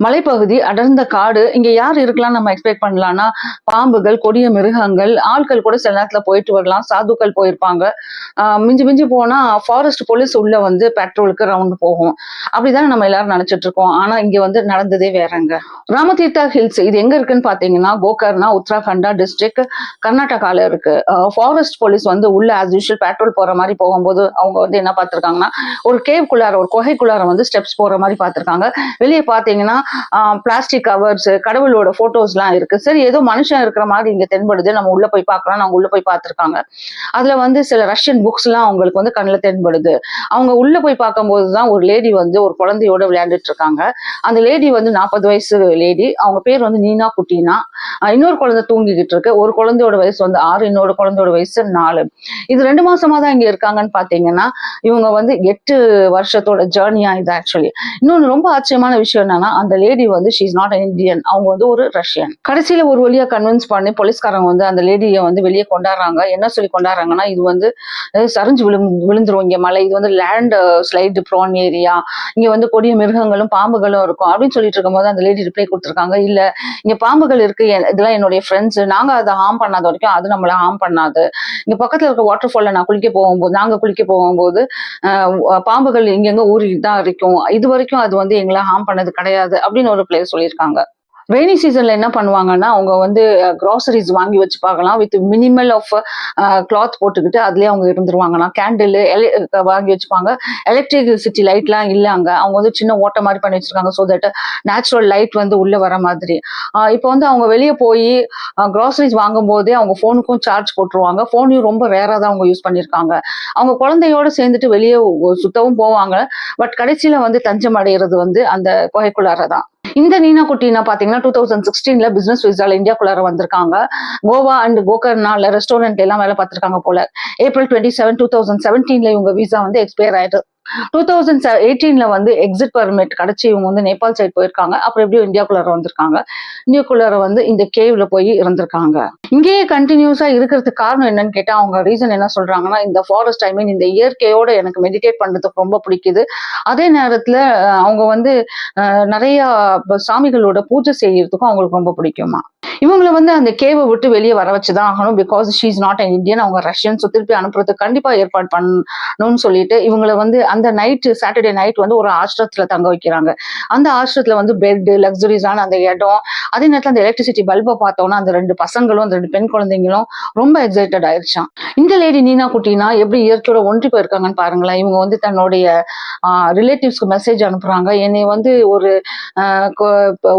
மலைப்பகுதி, அடர்ந்த காடு. இங்க யார் இருக்கலாம்னு நம்ம எக்ஸ்பெக்ட் பண்ணலாம்னா, பாம்புகள், கொடிய மிருகங்கள், ஆட்கள் கூட சில நேரத்துல போயிட்டு வரலாம். சாதுக்கள் போயிருப்பாங்க. மிஞ்சி மிஞ்சி போனா ஃபாரஸ்ட் போலீஸ் உள்ள வந்து பெட்ரோலுக்கு ரவுண்ட் போகும். அப்படிதானே நம்ம எல்லாரும் நினைச்சிட்டு இருக்கோம். ஆனா இங்க வந்து நடந்ததே வேறங்க. ராமதீர்த்தா ஹில்ஸ் இது எங்க இருக்குன்னு பாத்தீங்கன்னா, கோகர்னா, உத்தராகண்டா டிஸ்ட்ரிக்ட், கர்நாடகால இருக்கு. ஃபாரஸ்ட் போலீஸ் வந்து உள்ள ஆஸ் யூஷுவல் பெட்ரோல் போற மாதிரி போகும்போது அவங்க வந்து என்ன பார்த்திருக்காங்கன்னா, ஒரு கேவ்க்குள்ளார, ஒரு குகைக்குள்ளார வந்து ஸ்டெப்ஸ் போற மாதிரி பார்த்திருக்காங்க. வெளியே பாத்தீங்கன்னா பிளாஸ்டிக் கவர்ஸ், கடவுளோட போட்டோஸ் எல்லாம் இருக்கு. சரி, ஏதோ மனுஷன் இருக்கிற மாதிரி இங்க தென்படுது, நம்ம உள்ள போய் பார்க்கலாம். அவங்க உள்ள போய் பார்த்திருக்காங்க. அதுல வந்து சில ரஷ்யன் புக்ஸ் எல்லாம் அவங்களுக்கு வந்து கண்ணுல தென்படுது. அவங்க உள்ள போய் பார்க்கும்போதுதான் ஒரு லேடி வந்து ஒரு குழந்தையோட விளையாண்டுட்டு இருக்காங்க. அந்த லேடி வந்து 40 வயசு லேடி. அவங்க பேர் வந்து நீனா குட்டினா. இன்னொரு குழந்தை தூங்கிக்கிட்டு இருக்கு. ஒரு குழந்தையோட வயசு வந்து 6, இன்னொரு குழந்தையோட வயசு 4. இது 2 மாசமா தான் இங்க இருக்காங்கன்னு பாத்தீங்கன்னா, இவங்க வந்து 8 வருஷத்தோட ஜேர்னியா இது ஆக்சுவலி. இன்னொன்னு ரொம்ப ஆச்சரியமான விஷயம் என்னன்னா, அந்த லேடி வந்து she is not an Indian. அவங்க வந்து ஒரு ரஷ்யன். கடைசியில ஒரு வழியா கன்வின்ஸ் பண்ணி போலீஸ்காரங்க வந்து அந்த லேடியை வந்து வெளியே கொண்டாடுறாங்க. என்ன சொல்லி கொண்டாடுறாங்கன்னா, இது வந்து சரிஞ்சு விழுந்துரும் இங்க மலை. இது வந்து லேண்ட் ஸ்லைடு ப்ரோன் ஏரியா. இங்க வந்து கொடிய மிருகங்களும் பாம்புகளும் இருக்கும் அப்படின்னு சொல்லிட்டு இருக்கும்போது அந்த லேடி ரிப்ளை கொடுத்துருக்காங்க. இல்ல, இங்க பாம்புகள் இருக்கு, இதெல்லாம் என்னுடைய ஃப்ரெண்ட்ஸ். நாங்க அதை ஹார்ம் பண்ணாத வரைக்கும் அது நம்மள ஹார்ம் பண்ணாது. இங்க பக்கத்துல இருக்க வாட்டர் ஃபால்ல நாங்க குளிக்க போகும்போது பாம்புகள் இங்கங்க ஊறிட்டு தான் இருக்கும். இது வரைக்கும் அது வந்து எங்களை ஹார்ம் பண்ணது கிடையாது அப்படின்னு ஒரு பிளேஸ் சொல்லியிருக்காங்க. ரெய்னி சீசன்ல என்ன பண்ணுவாங்கன்னா, அவங்க வந்து கிராசரிஸ் வாங்கி வச்சு பார்க்கலாம். வித் மினிமல் ஆஃப் கிளாத் போட்டுக்கிட்டு அதுலயே அவங்க இருந்துருவாங்கன்னா, கேண்டில் வாங்கி வச்சுப்பாங்க. எலக்ட்ரிசிட்டி லைட்லாம் இல்ல அங்க. அவங்க வந்து சின்ன ஓட்டை மாதிரி பண்ணி வச்சிருக்காங்க. ஸோ தட் நேச்சுரல் லைட் வந்து உள்ள வர மாதிரி. இப்போ வந்து அவங்க வெளியே போய் கிராசரிஸ் வாங்கும் போதே அவங்க போனுக்கும் சார்ஜ் போட்டுருவாங்க. போனையும் ரொம்ப ரேரா தான் அவங்க யூஸ் பண்ணிருக்காங்க. அவங்க குழந்தையோட சேர்ந்துட்டு வெளியே சுத்தவும் போவாங்க. பட் கடைசியில வந்து தஞ்சம் அடைகிறது வந்து அந்த குகைக்குள்ளாரதான். இந்த நீனா குட்டினா பாத்தீங்கன்னா 2016ல பிசினஸ் விசால இந்தியாக்குள்ளார வந்திருக்காங்க. கோவா அண்ட் கோகர்னால ரெஸ்டாரண்ட் எல்லாம் வேலை பார்த்திருக்காங்க போல. April 27, 2017ல இவங்க விசா வந்து எக்ஸ்பயர் ஆயிட்டு 2018ல வந்து எக்ஸிட் பர்மிட் கிடைச்சி இவங்க வந்து நேபாள் சைட் போயிருக்காங்க. அப்புறம் எப்படியும் இந்தியாக்குள்ளார வந்திருக்காங்க. இந்தியாக்குள்ளார வந்து இந்த கேவ்ல போய் இருந்திருக்காங்க. இங்கேயே கண்டினியூஸா இருக்கிறதுக்கு காரணம் என்னன்னு கேட்டா, அவங்க ரீசன் என்ன சொல்றாங்கன்னா, இந்த ஃபாரஸ்ட் இந்த இயற்கையோட எனக்கு மெடிடேட் பண்றதுக்கு ரொம்ப பிடிக்குது. அதே நேரத்துல அவங்க வந்து நிறைய சாமிகளோட பூஜை செய்யறதுக்கும் அவங்களுக்கு ரொம்ப பிடிக்குமா. இவங்களை வந்து அந்த கேவை விட்டு வெளியே வர வச்சுதான் ஆகணும். Because she is not an Indian. அவங்க ரஷ்யன். திருப்பி அனுப்புறதுக்கு கண்டிப்பா ஏற்பாடு பண்ணணும்னு சொல்லிட்டு இவங்களை வந்து அந்த சாட்டர்டே நைட் வந்து ஒரு ஆசிரத்துல தங்க வைக்கிறாங்க. அந்த ஆசிரத்துல வந்து பெட், லக்ஸுரிஸான அந்த இடம், அதே நேரத்தில் அந்த எலக்ட்ரிசிட்டி பல்பை பார்த்தோம்னா அந்த 2 பசங்களும் அந்த 2 பெண் குழந்தைங்களும் ரொம்ப எக்ஸைட்டட் ஆயிடுச்சான். இந்த லேடி நீனா குட்டினா எப்படி இயற்கையோட ஒன்றி போயிருக்காங்கன்னு பாருங்களேன். இவங்க வந்து தன்னுடைய ரிலேட்டிவ்ஸ்க்கு மெசேஜ் அனுப்புறாங்க. என்னை வந்து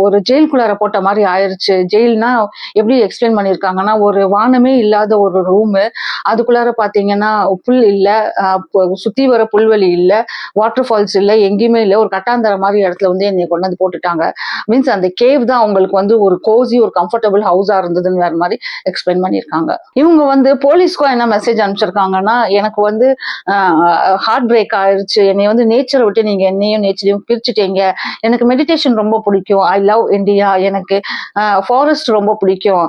ஒரு ஜெயிலுக்குள்ளார போட்ட மாதிரி ஆயிருச்சு. ஜெயில்னா எப்படி எக்ஸ்பிளைன் பண்ணிருக்காங்கன்னா, ஒரு வானமே இல்லாத ஒரு ரூமு, அதுக்குள்ளார பாத்தீங்கன்னா புல் இல்ல, சுத்தி வர புல்வெளி இல்ல, வாட்டர் ஃபால்ஸ் இல்ல, எங்கேயுமே இல்ல, ஒரு கட்டாந்தர மாதிரி இடத்துல வந்து என்னை கொண்டு வந்து போட்டுட்டாங்க. மீன்ஸ் அந்த கேவ் தான் அவங்களுக்கு வந்து ஒரு கோசி, ஒரு கம்ஃபர்டபுள் ஹவுஸா இருந்ததுன்னு வேற மாதிரி எக்ஸ்பிளைன் பண்ணிருக்காங்க. இவங்க வந்து போலீஸ்க்கும் என்ன மெசேஜ் அனுப்பிச்சிருக்காங்கன்னா, எனக்கு வந்து ஹார்ட் பிரேக் ஆயிருச்சு, என்னை வந்து நேச்சரை விட்டு நீங்க என்னையும் நேச்சரையும் பிரிச்சுட்டீங்க, எனக்கு மெடிடேஷன் ரொம்ப பிடிக்கும், ஐ லவ் இந்தியா, எனக்கு ஃபாரஸ்ட் ரொம்ப பிடிக்கும்,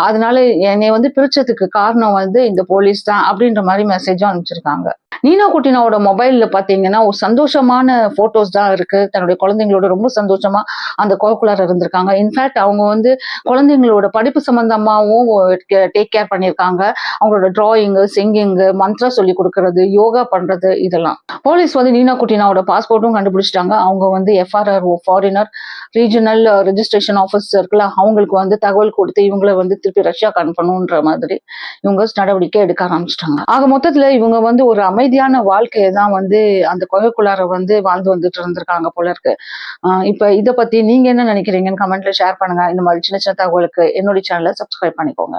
அதனால என்னை வந்து பிரிச்சதுக்கு காரணம் வந்து இந்த போலீஸ் தான் அப்படின்ற மாதிரி மெசேஜும் அனுப்பிச்சிருக்காங்க. நீனா குட்டினாவோட மொபைல்ல பாத்தீங்கன்னா ஒரு சந்தோஷமான போட்டோஸ் தான் இருக்கு. தன்னுடைய குழந்தைங்களோட ரொம்ப சந்தோஷமா அந்த கோகுலார் இருந்திருக்காங்க. இன்ஃபேக்ட் அவங்க வந்து குழந்தைங்களோட படிப்பு சம்பந்தமாவும் டேக் கேர் பண்ணியிருக்காங்க. அவங்களோட டிராயிங், சிங்கிங், மந்த்ரா சொல்லி கொடுக்கறது, யோகா பண்றது, இதெல்லாம். போலீஸ் வந்து நீனா குட்டினாவோட பாஸ்போர்ட்டும் கண்டுபிடிச்சிட்டாங்க. அவங்க வந்து FRRO, foreigner regional registration office இருக்குல்ல, அவங்களுக்கு வந்து தகவல் கொடுத்து இவங்களை வந்து திருப்பி ரஷ்யாக்கு அனுப்பணுன்ற மாதிரி இவங்க நடவடிக்கை எடுக்க ஆரம்பிச்சிட்டாங்க. ஆக மொத்தத்துல இவங்க வந்து ஒரு அமைதியான வாழ்க்கையை தான் வந்து அந்த குகைக்குள்ளார வந்து வாழ்ந்து வந்துட்டு இருந்திருக்காங்க போல இருக்கு. இப்ப இதை பத்தி நீங்க என்ன நினைக்கிறீங்கன்னு கமெண்ட்ல ஷேர் பண்ணுங்க. இந்த மாதிரி சின்ன சின்ன தகவலுக்கு என்னுடைய சேனலை சப்ஸ்கிரைப் பண்ணிக்கோங்க.